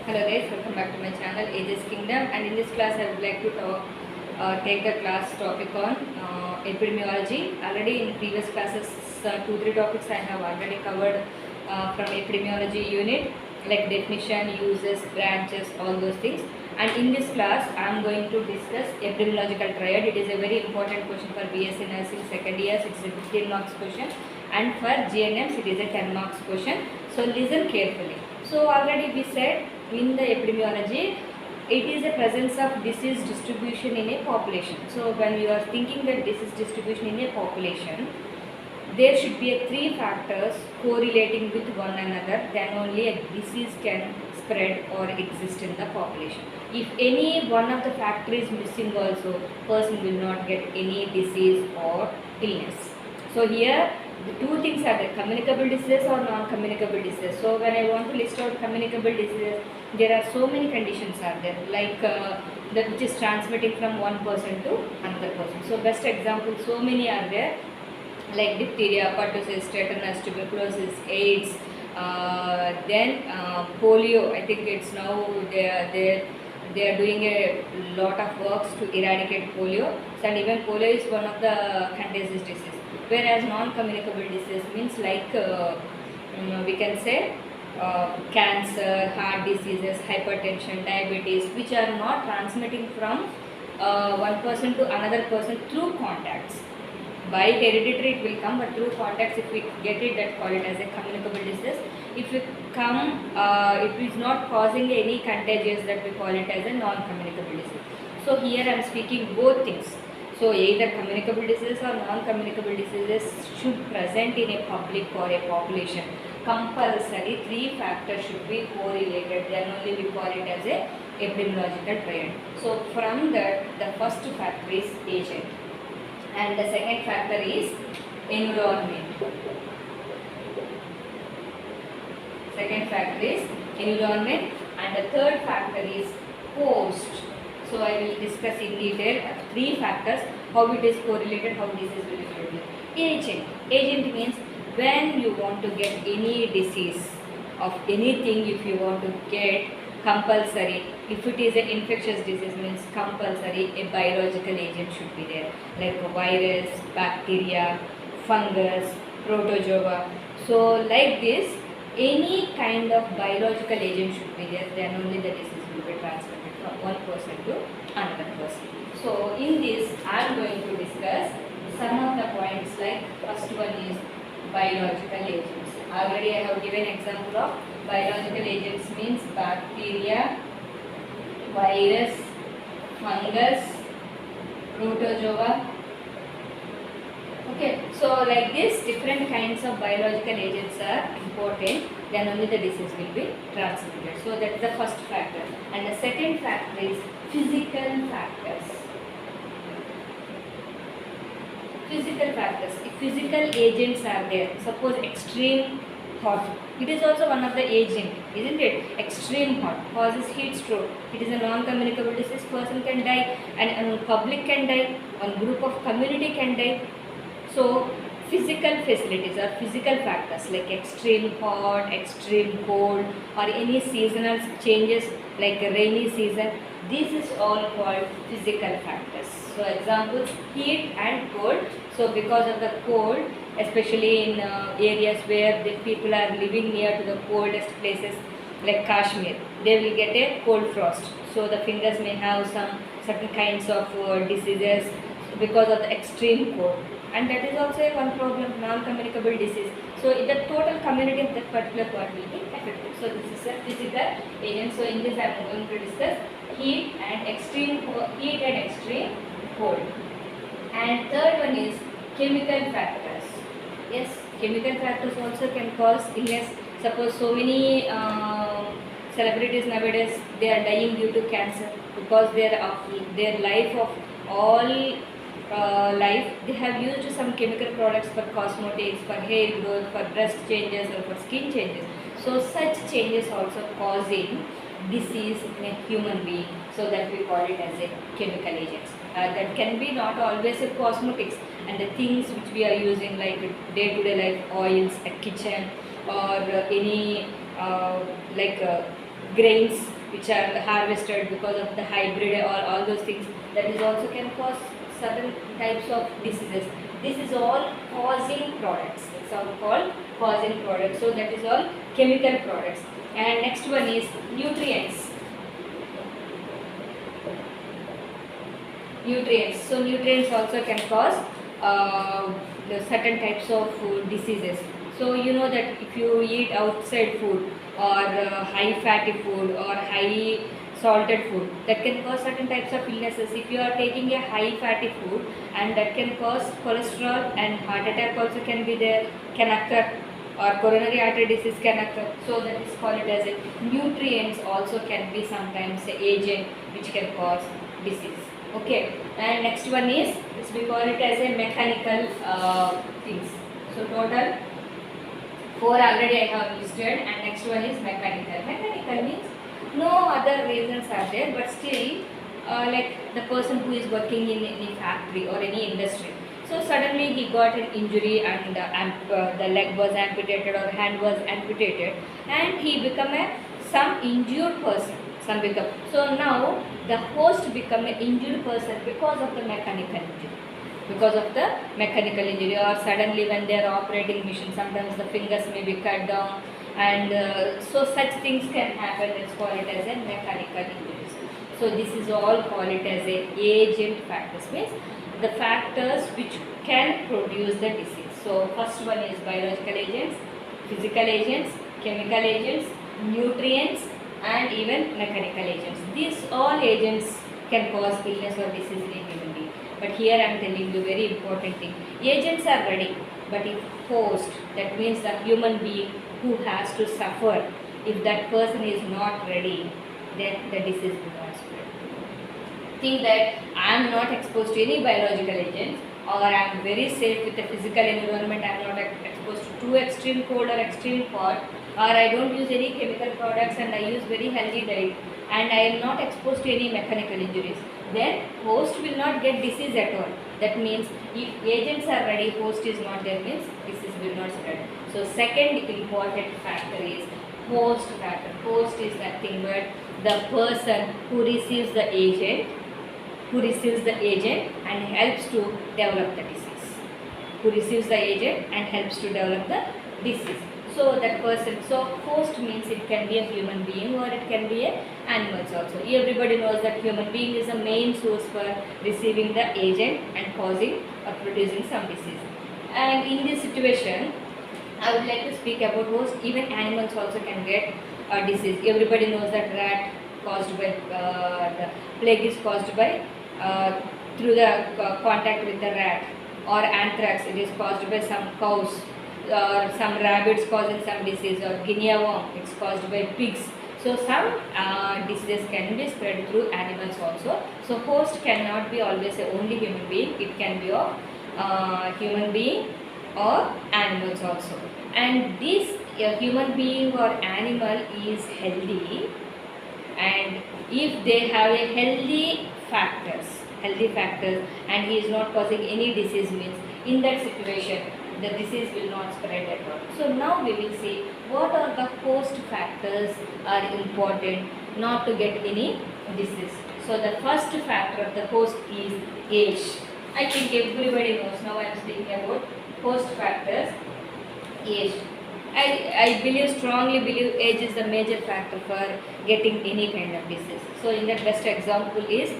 Hello guys, welcome back to my channel Ages Kingdom, and in this class I would like to take the class topic on epidemiology. Already in previous classes 2-3 topics I have already covered from epidemiology unit, like definition, uses, branches, all those things. And in this class I am going to discuss epidemiological triad. It is a very important question for BSc nursing second years. It is a 15 marks question, and for GNMs it is a 10 marks question. So listen carefully. So already we said in the epidemiology, it is the presence of disease distribution in a population. So when you are thinking that disease distribution in a population, there should be a 3 factors correlating with one another, then only a disease can spread or exist in the population. If any one of the factor is missing also, person will not get any disease or illness. So here the 2 things are there, communicable diseases or non-communicable diseases. So when I want to list out communicable diseases, there are so many conditions are there, like that which is transmitting from one person to another person. So best example, so many are there, like diphtheria, pertussis, tetanus, tuberculosis, AIDS, then polio. I think it's now they are doing a lot of works to eradicate polio, and even polio is one of the contagious disease. Whereas non-communicable disease means like we can say cancer, heart diseases, hypertension, diabetes, which are not transmitting from one person to another person through contacts. By hereditary it will come, but through contacts if we get it, that call it as a communicable disease. If it come, it is not causing any contagious, that we call it as a non-communicable disease. So here I am speaking both things. So either communicable diseases or non-communicable diseases should present in a public or a population. Compulsory 3 factors should be correlated, then only we call it as a epidemiological triad. So from that, the first factor is agent, and the second factor is environment. Second factor is environment, and the third factor is host. So I will discuss in detail 3 factors, how it is correlated, how disease will be correlated. Agent. Agent means when you want to get any disease of anything, if you want to get compulsory, if it is an infectious disease means compulsory a biological agent should be there, like a virus, bacteria, fungus, protozoa. So like this, any kind of biological agent should be there, then only the disease will be transmitted from one person to another person. So in this I am going to discuss some of the points, like first one is biological agents. Already I have given example of biological agents means bacteria, virus, fungus, protozoa. Okay, so like this different kinds of biological agents are important, then only the disease will be transmitted. So that's the first factor. And the second factor is physical factors. Physical factors. If physical agents are there, suppose extreme hot, it is also one of the agent, isn't it? Extreme hot causes heat stroke. It is a non-communicable disease. Person can die, and public can die. One group of community can die. So physical facilities or physical factors like extreme hot, extreme cold, or any seasonal changes like a rainy season, this is all called physical factors. So examples, heat and cold. So because of the cold, especially in areas where the people are living near to the coldest places like Kashmir, they will get a cold frost. So the fingers may have some certain kinds of diseases because of the extreme cold. And that is also one problem, non-communicable disease. So the total community of that particular part will be affected. So this is a physical agent. So in this I am going to discuss heat and extreme cold. And third one is chemical factors. Yes, chemical factors also can cause illness. Suppose so many celebrities nowadays, they are dying due to cancer because their life of all life, they have used some chemical products for cosmetics, for hair growth, for breast changes, or for skin changes. So such changes also causing disease in a human being. So that we call it as a chemical agents. That can be not always a cosmetics, and the things which we are using like day-to-day life, oils at kitchen, or any grains which are harvested because of the hybrid or all those things, that is also can cause certain types of diseases. This is all causing products. It's all called causing products. So that is all chemical products. And next one is nutrients. Nutrients. So nutrients also can cause the certain types of diseases. So you know that if you eat outside food or high fatty food or high salted food, that can cause certain types of illnesses. If you are taking a high fatty food, and that can cause cholesterol, and heart attack also can be there, can occur, or coronary artery disease can occur. So that is called as a nutrients also can be sometimes an agent which can cause disease. Okay, and next one is, we call it as a mechanical things. So total 4 already I have listed, and next one is mechanical. Mechanical means no other reasons are there, but still like the person who is working in any factory or any industry. So suddenly he got an injury, and the leg was amputated or hand was amputated, and he become some injured person. So now the host become an injured person because of the mechanical injury. Because of the mechanical injury, or suddenly when they are operating machine, sometimes the fingers may be cut down, and so such things can happen. Let's call it as a mechanical injuries. So this is all call it as a agent factors, means the factors which can produce the disease. So first one is biological agents, physical agents, chemical agents, nutrients, and even mechanical agents. These all agents can cause illness or disease in a human being. But here I am telling you very important thing. Agents are ready, but if host, that means the human being who has to suffer, if that person is not ready, then the disease will not spread. Think that I am not exposed to any biological agents, or I am very safe with the physical environment, I am not exposed to too extreme cold or extreme hot, or I don't use any chemical products and I use very healthy diet, and I am not exposed to any mechanical injuries, then host will not get disease at all. That means if agents are ready, host is not there, means disease will not spread. So second important factor is host factor. Host is nothing but the person who receives the agent, and helps to develop the disease. Who receives the agent and helps to develop the disease. So that person, so host means it can be a human being or it can be a animals also. Everybody knows that human being is the main source for receiving the agent and causing or producing some disease. And in this situation, I would like to speak about host. Even animals also can get a disease. Everybody knows that rat caused by the plague is caused by through the contact with the rat, or anthrax, it is caused by some cows, or some rabbits causing some disease, or guinea worm, it's caused by pigs. So some diseases can be spread through animals also. So host cannot be always a only human being, it can be a human being or animals also. And this human being or animal is healthy, and if they have a healthy factors, and he is not causing any disease, means in that situation the disease will not spread at all. So now we will see what are the host factors are important not to get any disease. So the first factor of the host is age. I think everybody knows. Now I am speaking about host factors. Age. I strongly believe age is the major factor for getting any kind of disease. So in that best example is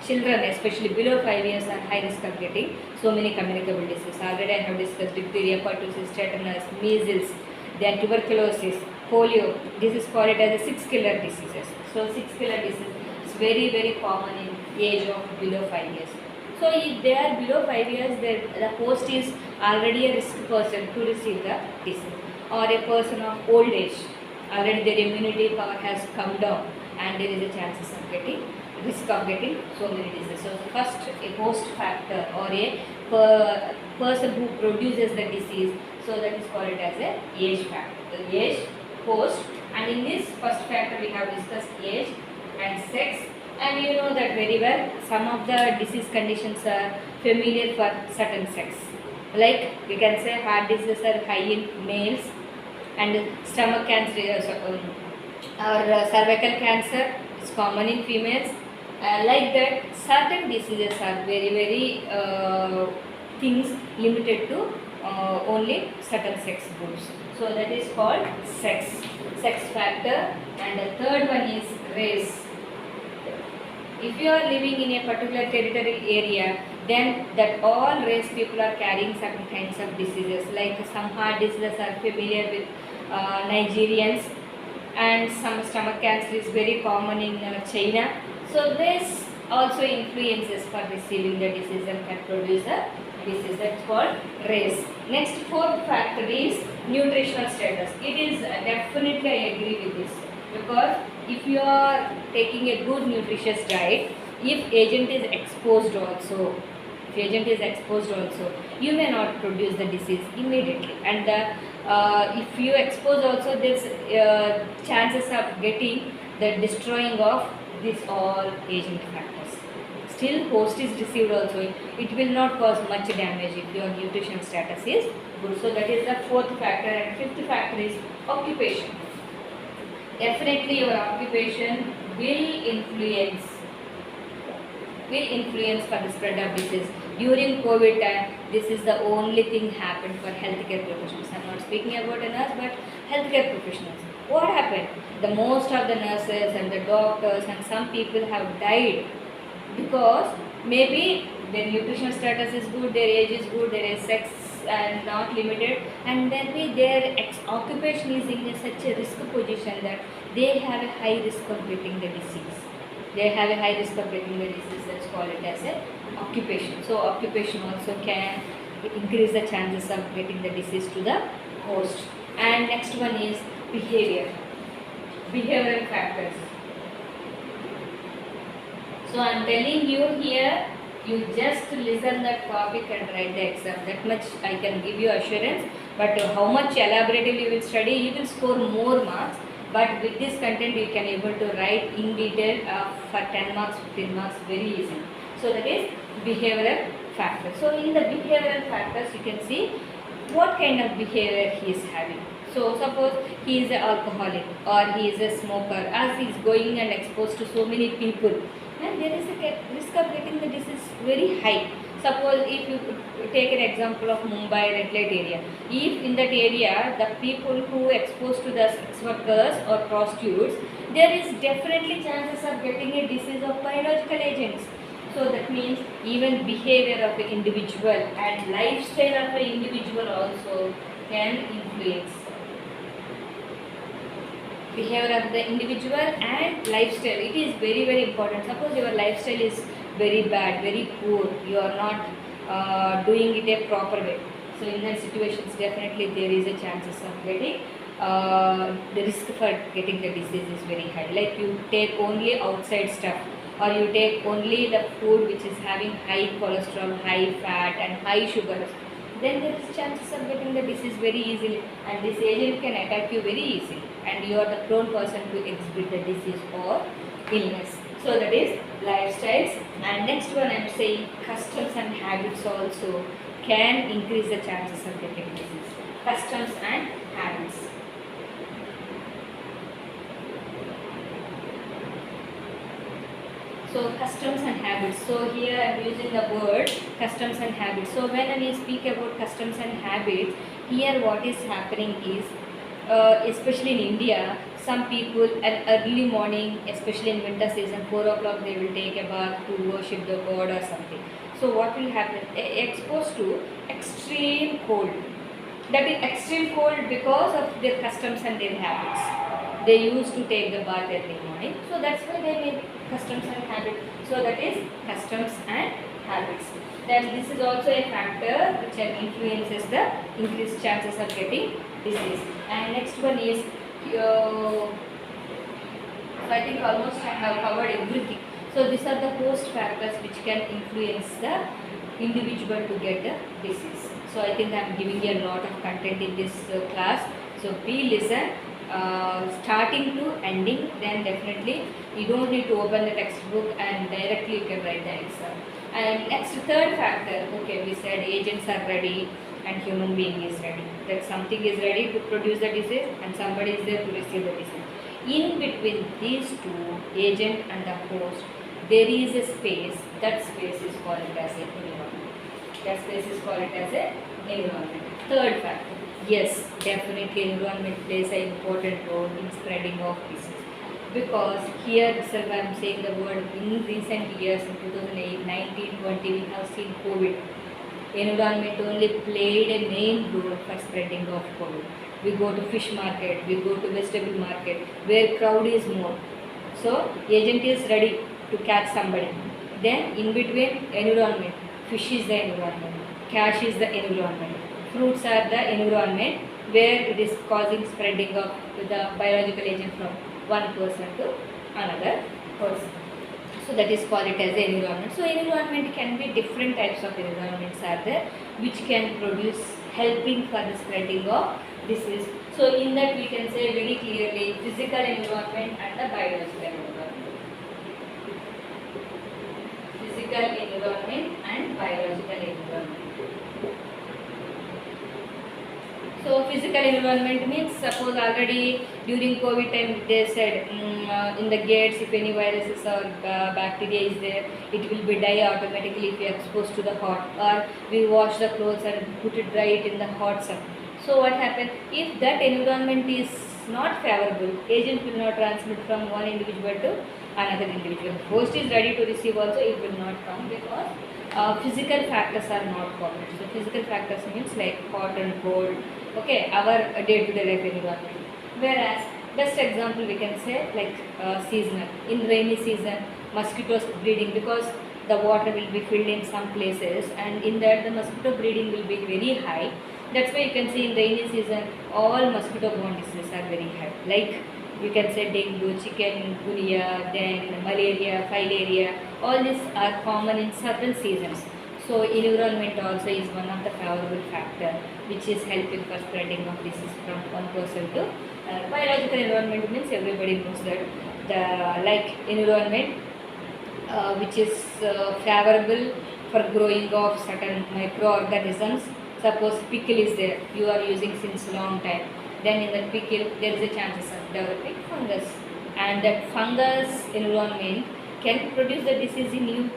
children, especially below 5 years, are high risk of getting so many communicable diseases. Already I have discussed diphtheria, pertussis, tetanus, measles, then tuberculosis, polio. This is called as a 6 killer diseases. So 6 killer disease is very, very common in age of below 5 years. So if they are below 5 years, the host is already a risk person to receive the disease. Or a person of old age, already their immunity power has come down, and there is a chances of getting, risk of getting so many diseases. So first, a host factor or a person who produces the disease, so that is called as a age factor. Age, host, and in this first factor we have discussed age and sex. And you know that very well, some of the disease conditions are familiar for certain sex. Like we can say heart diseases are high in males, and stomach cancer, or cervical cancer is common in females. Like that, certain diseases are very things limited to only certain sex groups. So that is called sex factor. And the third one is race. If you are living in a particular territorial area, then that all race people are carrying certain kinds of diseases. Like some heart diseases are familiar with Nigerians, and some stomach cancer is very common in China. So this also influences for receiving the disease and can produce a disease. That's called race. Next, fourth factor is nutritional status. It is definitely I agree with this, because if you are taking a good nutritious diet, if agent is exposed also, you may not produce the disease immediately. And if you expose also, there's chances of getting the destroying of this all agent factors. Still host is received also, it will not cause much damage if your nutrition status is good. So that is the fourth factor. And fifth factor is occupation. Definitely your occupation will influence for the spread of disease. During COVID time, this is the only thing happened for healthcare professionals. I'm not speaking about a nurse, but healthcare professionals. What happened? The most of the nurses and the doctors and some people have died because maybe their nutrition status is good, their age is good, their sex and not limited, and then their occupation is in such a risk position that they have a high risk of getting the disease. Let's call it as a occupation. So occupation also can increase the chances of getting the disease to the host. And next one is behavioral factors. So I am telling you here, you just listen that topic and write the exam. That much I can give you assurance. But how much elaboratively you will study, you will score more marks. But with this content, you can able to write in detail for 10 marks, 15 marks very easily. So that is behavioral factors. So in the behavioral factors, you can see what kind of behavior he is having. So suppose he is an alcoholic or he is a smoker, as he is going and exposed to so many people, and there is a risk of getting the disease very high. Suppose if you take an example of Mumbai red light area, if in that area the people who exposed to the sex workers or prostitutes, there is definitely chances of getting a disease of biological agents. So that means even behavior of the individual and lifestyle of the individual also can influence. Behavior of the individual and lifestyle, it is very important. Suppose your lifestyle is very bad, very poor, you are not doing it a proper way. So in that situations, definitely there is a chances of getting the risk for getting the disease is very high. Like you take only outside stuff, or you take only the food which is having high cholesterol, high fat and high sugars, then there is chances of getting the disease very easily, and this agent can attack you very easily, and you are the prone person to exhibit the disease or illness. So that is lifestyles. And next one I am saying customs and habits also can increase the chances of getting disease. Customs and habits. So customs and habits. So here I am using the word customs and habits. So when we speak about customs and habits, here what is happening is, especially in India, some people at early morning, especially in winter season, 4 o'clock they will take a bath to worship the god or something. So what will happen? Exposed to extreme cold. That is extreme cold because of their customs and their habits. They used to take the bath early morning. So that's why they made customs and habits. So that is customs and habits. Then this is also a factor which influences the increased chances of getting disease. And next one is, so I think almost I have covered everything. So these are the host factors which can influence the individual to get the disease. So I think I am giving you a lot of content in this class. So please listen, starting to ending, then definitely you don't need to open the textbook and directly you can write the exam. And next, third factor, okay, we said agents are ready and human being is ready. That something is ready to produce the disease and somebody is there to receive the disease. In between these two, agent and the host, there is a space. That space is called as an environment. That space is called as an environment. Third factor, yes, definitely environment plays an important role in spreading of disease. Because here itself I am saying the word, in recent years, in 2008, 19, 20, we have seen COVID. Environment only played a main role for spreading of COVID. We go to fish market, we go to vegetable market, where crowd is more. So agent is ready to catch somebody. Then in between, environment, fish is the environment, cash is the environment, fruits are the environment, where it is causing spreading of the biological agent from one person to another person. So that is called it as the environment. So environment can be different types of environments are there, which can produce helping for the spreading of disease. So in that we can say very clearly physical environment and the biological environment. Physical environment and biological environment. So physical environment means, suppose already during COVID time they said in the gates, if any viruses or bacteria is there, it will be die automatically if you are exposed to the hot, or we wash the clothes and put it dry it in the hot sun. So what happens if that environment is not favorable, agent will not transmit from one individual to another individual. Host is ready to receive also, it will not come because physical factors are not common. So physical factors means like hot and cold, okay, our day-to-day life environment. Whereas best example we can say like seasonal. In rainy season, mosquitoes breeding, because the water will be filled in some places, and in that the mosquito breeding will be very high. That's why you can see in rainy season all mosquito-borne diseases are very high. Like you can say dengue, chikungunya, then malaria, filaria. All these are common in certain seasons. So environment also is one of the favorable factor which is helping for spreading of disease from one person to biological environment means everybody knows that the like environment which is favorable for growing of certain microorganisms. Suppose pickle is there, you are using since long time, then in that pickle there is a chances of developing fungus, and that fungus environment can produce the disease in you.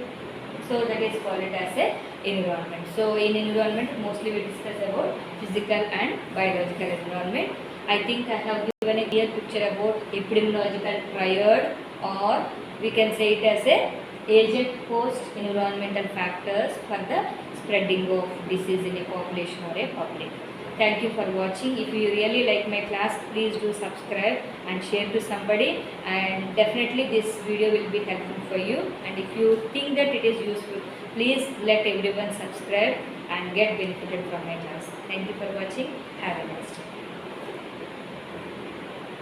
So that is called it as a environment. So in environment mostly we discuss about physical and biological environment. I think I have given a clear picture about epidemiological triad, or we can say it as a agent host environmental factors for the spreading of disease in a population or a public. Thank you for watching. If you really like my class, please do subscribe and share to somebody, and definitely this video will be helpful for you. And if you think that it is useful, please let everyone subscribe and get benefited from my class. Thank you for watching. Have a nice day.